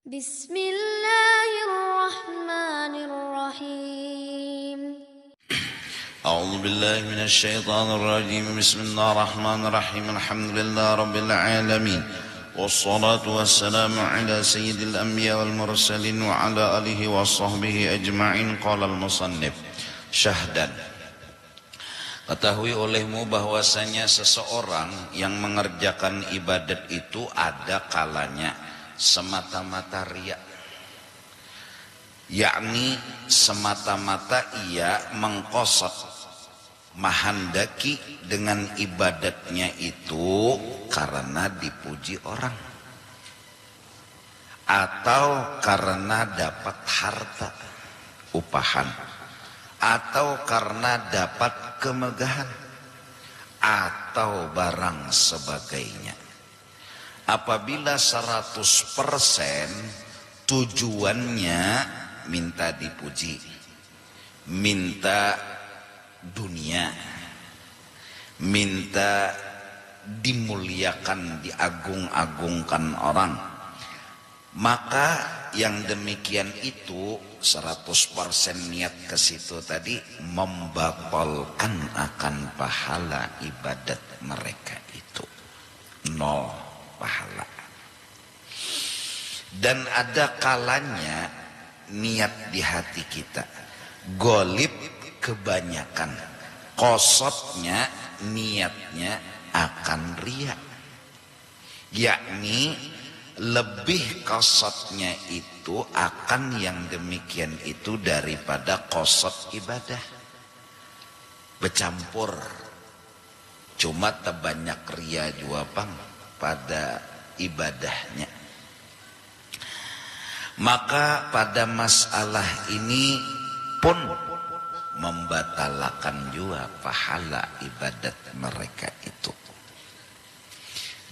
Bismillahirrahmanirrahim. أعوذ بالله من الشيطان الرجيم بسم الله الرحمن الرحيم الحمد لله رب العالمين والصلاة والسلام على سيد الأنبياء والمرسلين وعلى آله وصحبه أجمعين قال المصنف syahdan. Ketahui olehmu bahwasanya seseorang yang mengerjakan ibadat itu ada kalanya semata-mata riya, yakni semata-mata ia mengqasad menghendaki dengan ibadatnya itu karena dipuji orang atau karena dapat harta upahan atau karena dapat kemegahan atau barang sebagainya. Apabila 100% tujuannya minta dipuji, minta dunia, minta dimuliakan, diagung-agungkan orang, maka yang demikian itu 100% niat ke situ tadi membatalkan akan pahala ibadat mereka itu, nol pahala. Dan ada kalanya niat di hati kita golib kebanyakan, qasatnya niatnya akan riya, yakni lebih qasatnya itu akan yang demikian itu daripada qasat ibadah, bercampur. Cuma terbanyak riya juga bang pada ibadahnya. Maka pada masalah ini pun membatalkan juga pahala ibadat mereka itu.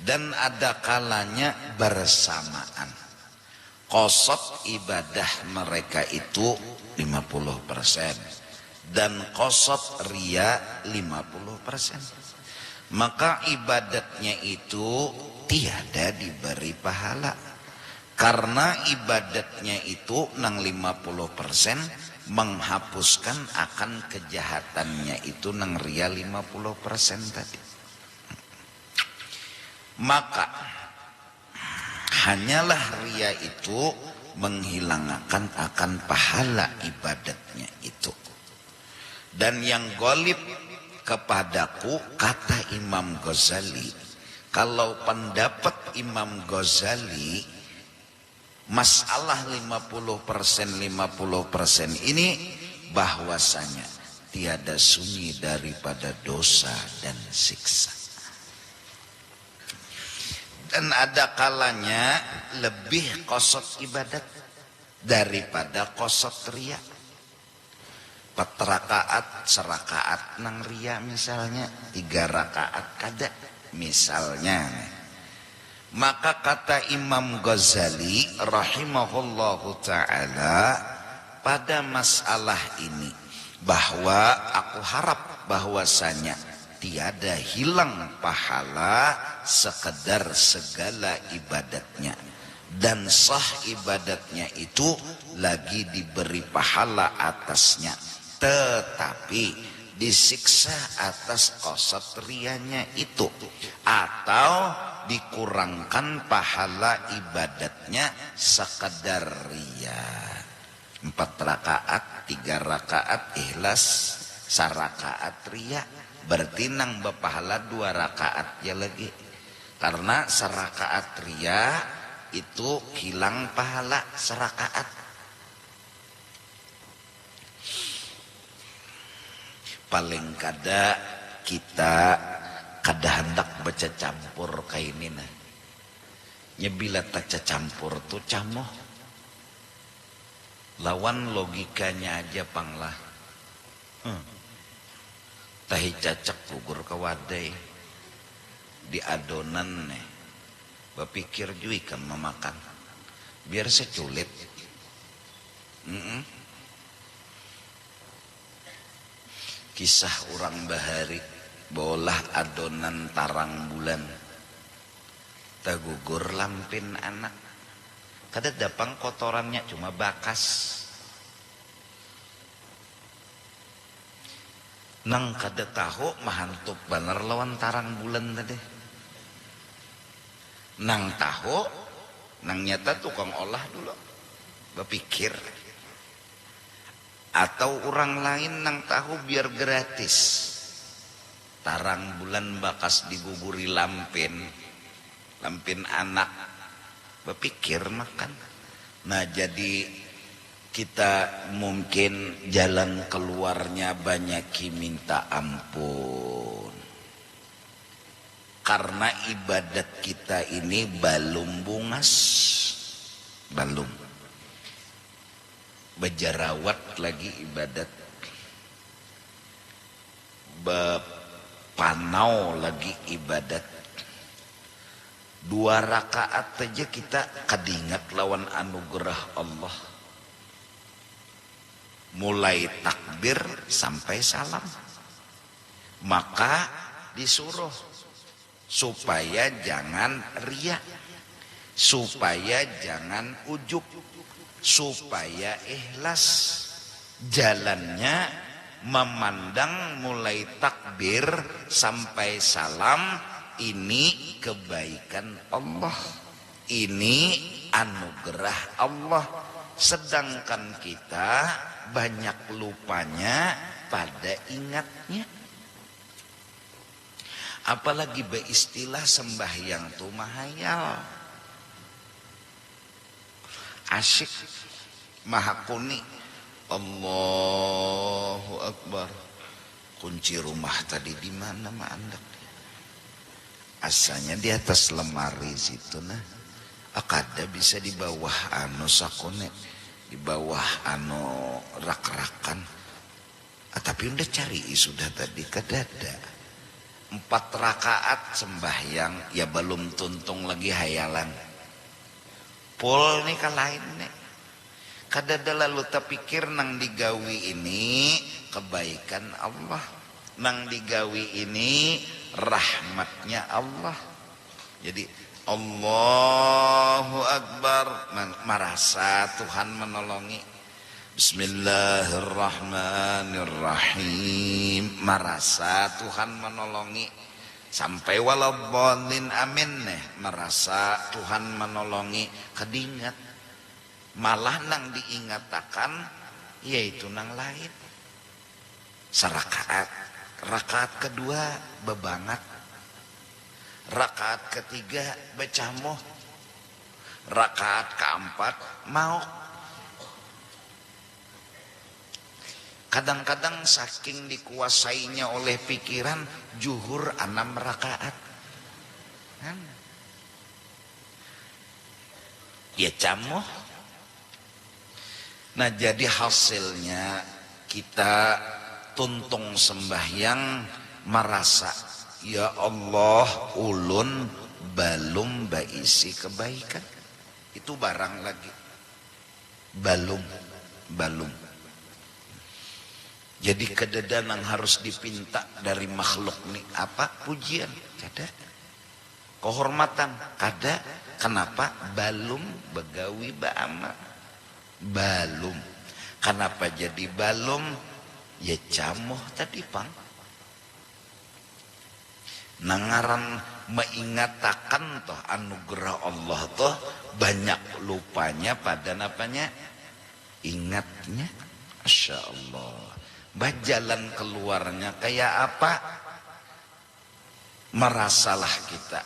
Dan ada kalanya bersamaan, qasad ibadah mereka itu 50% dan qasad riya 50%. Maka ibadatnya itu tiada diberi pahala, karena ibadatnya itu nang 50% menghapuskan akan kejahatannya itu nang riya 50% tadi. Maka hanyalah riya itu menghilangkan akan pahala ibadatnya itu. Dan yang golib kepadaku, kata Imam Ghazali, kalau pendapat Imam Ghazali masalah 50% ini bahwasanya tiada sunyi daripada dosa dan siksa. Dan ada kalanya lebih qasad ibadat daripada qasad riya. 4 rakaat serakaat nang riya misalnya, 3 rakaat kada misalnya. Maka kata Imam Ghazali rahimahullahu ta'ala pada masalah ini, bahwa aku harap bahwasanya tiada hilang pahala sekedar segala ibadatnya, dan sah ibadatnya itu lagi diberi pahala atasnya, tetapi disiksa atas qasad riyanya itu, atau dikurangkan pahala ibadatnya sekedar riya. 4 rakaat, 3 rakaat ikhlas, 1 rakaat riya, berarti nang berpahala 2 rakaat ya lagi. Karena 1 rakaat riya itu hilang pahala 1 rakaat. Paling kada kita kada hendak baca campur kayak ini nah. Nyebila tak campur tuh camoh. Lawan logikanya aja panglah. Tahi cacak gugur ke wadai di adonan nih. Bapikir jui kan memakan. Biar seculit. Kisah orang bahari bolah adonan tarang bulan, tagugur lampin anak Kada dapang kotorannya cuma bakas. Nang kada tahu mahantuk banar lawan tarang bulan tadi. Nang tahu, nang nyata tukang olah dulu. Berpikir. Atau orang lain nang tahu biar gratis. Tarang bulan bakas diguguri lampin. Lampin anak. Berpikir makan. Nah jadi kita mungkin jalan keluarnya banyak minta ampun. Karena ibadat kita ini belum bungas. Belum. Bejarawat lagi ibadat. Bepanau lagi ibadat. 2 rakaat aja kita kadingat lawan anugerah Allah. Mulai takbir sampai salam. Maka disuruh supaya jangan riya, supaya jangan ujub, supaya ikhlas. Jalannya memandang mulai takbir sampai salam, ini kebaikan Allah, ini anugerah Allah. Sedangkan kita banyak lupanya pada ingatnya. Apalagi beristilah sembahyang tuh mahayal. Asyik maha kuni. Allahu Akbar. Kunci rumah tadi di mana mah andak? Asalnya di atas lemari situ nah. Akada bisa di bawah anu sakone. Di bawah anu rak-rakan. Tapi udah cari sudah tadi kadada. 4 rakaat sembahyang ya belum tuntung lagi hayalan. Pol nih kalain nih. Kadada lalu terpikir nang digawi ini kebaikan Allah. Nang digawi ini rahmatnya Allah. Jadi Allahu Akbar, merasa Tuhan menolongi. Bismillahirrahmanirrahim, merasa Tuhan menolongi. Sampai waladhdallin amin nih, merasa Tuhan menolongi. Kedingat, malah nang diingatakan yaitu nang lain. Serakaat, rakaat kedua bebangat. Rakaat ketiga becamoh. Rakaat keempat mau. Kadang-kadang saking dikuasainya oleh pikiran zuhur 6 rakaat. Ya camoh. Nah jadi hasilnya kita tuntung sembahyang merasa ya Allah ulun belum baisi kebaikan. Itu barang lagi. Belum. Jadi kededan yang harus dipinta dari makhluk nih apa? Pujian. Kada. Kehormatan. Kada. Kenapa? Belum begawi ba'ama. Belum. Kenapa jadi belum? Ya camoh tadi pang. Nangaran mengingatakan toh anugerah Allah toh banyak lupanya pada napanya ingatnya. Masya Allah. Bajalan keluarnya kayak apa? Merasalah kita,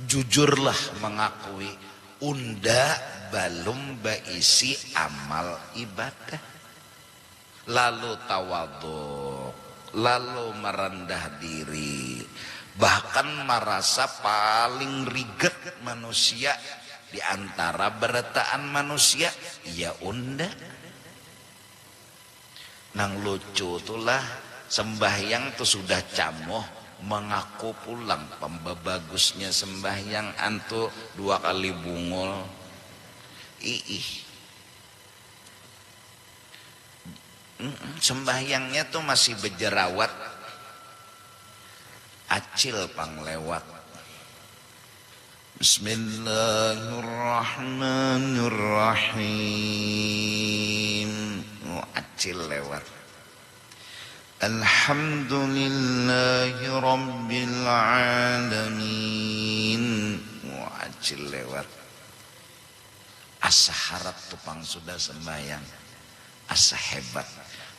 jujurlah mengakui unda belum baisi amal ibadah. Lalu tawadhu, lalu merendah diri. Bahkan merasa paling riget manusia di antara beretaan manusia. Ya unda. Nang lucu itulah sembahyang tuh sudah camoh mengaku pulang. Pembagusnya sembahyang antu 2 kali bungul. Sembahyangnya tuh masih berjerawat. Acil panglewat. Bismillahirrahmanirrahim. Acil lewat. Alhamdulillahi rabbil alamin. Acil lewat. Asa harap tupang sudah sembahyang. Asa hebat.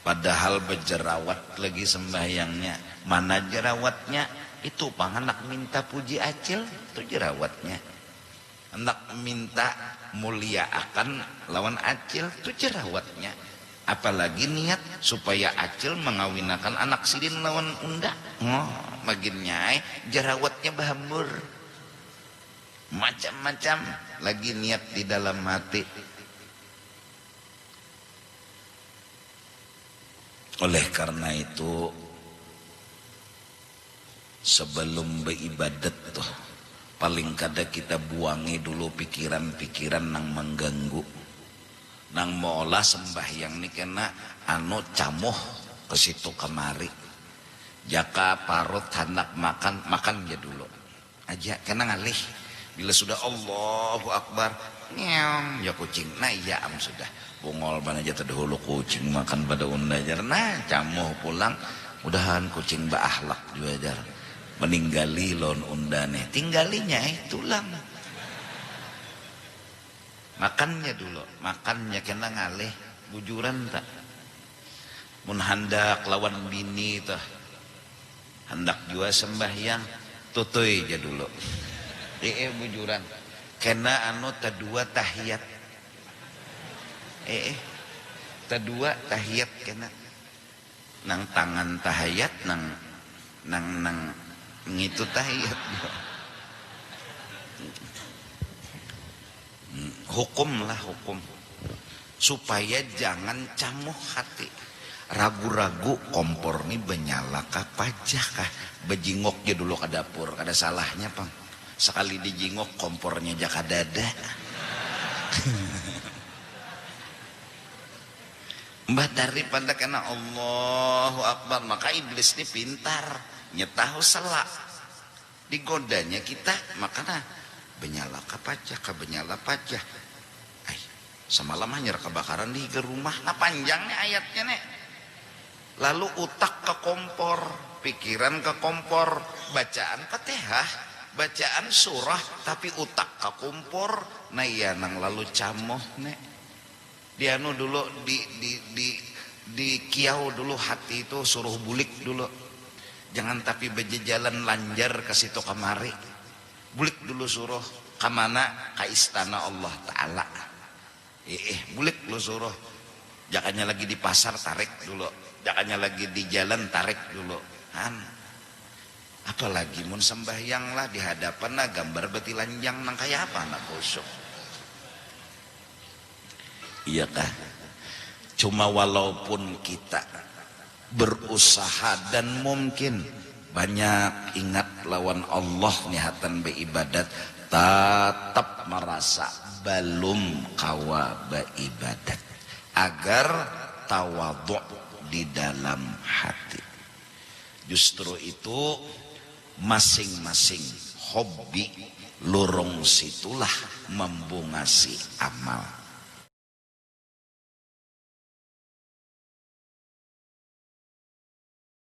Padahal berjerawat lagi sembahyangnya. Mana jerawatnya? Itu pang anak minta puji acil. Itu jerawatnya. Hendak minta mulia akan lawan acil. Itu jerawatnya. Apalagi niat supaya acil mengawinakan anak sidin lawan unda. Makin nyai jerawatnya bahambur. Macam-macam lagi niat di dalam hati. Oleh karena itu sebelum beribadat tuh paling kada kita buangi dulu pikiran-pikiran nang mengganggu. Nang mola sembahyang nih kena anu camuh ke situ kemari. Jaka parut hendak makan ya dulu. Aja kena ngalih. Bila sudah Allahu Akbar, nyong ya kucing. Nah iya sudah. Bungol ban aja terdahulu kucing makan pada unda jar. Nah camuh pulang, mudahan kucing baahlak juga jar. Meninggali lon unda nih. Tinggalinya tulang. Makannya dulu, makannya kena ngalih bujuran tak. Mun hendak lawan bini tah. Hendak jua sembahyang tutui aja dulu. Bujuran. Kena anu tadua tahiyat. Tadua tahiyat kena. Nang tangan tahiyat nang ngitu tahiyat. Hukum supaya jangan camuh hati. Ragu-ragu kompor nih benyala kah pajah kah. Bejingok aja dulu ke dapur. Kada salahnya pang. Sekali dijingok kompornya jaka dada. Mbah daripada kena Allahu Akbar. Maka iblis ini pintar. Nyetahu selak. Digodanya kita makanya benyala kapajah, benyala pajah. Semalam hanya kebakaran di rumah. Nah panjangnya ayatnya nek. Lalu utak ke kompor, pikiran ke kompor, bacaan Fatihah, bacaan surah, tapi utak ke kompor. Nah iya nang lalu camoh nek. Dianu dulu di kiau dulu hati itu suruh bulik dulu. Jangan tapi bejejalan lanjar ke situ kemari. Bulik dulu suruh kamana ka istana Allah Ta'ala. Bulik dulu suruh. Jakanya lagi di pasar tarik dulu. Jakanya lagi di jalan tarik dulu. Apalagi mun sembahyang lah di hadapan lah gambar betilanjang nang kaya apa anak kusuk. Iya kah? Cuma walaupun kita berusaha dan mungkin banyak ingat lawan Allah nihatan beribadat tetap merasa belum kawa beribadat agar tawadhu di dalam hati. Justru itu masing-masing hobi lorong situlah membungasi amal.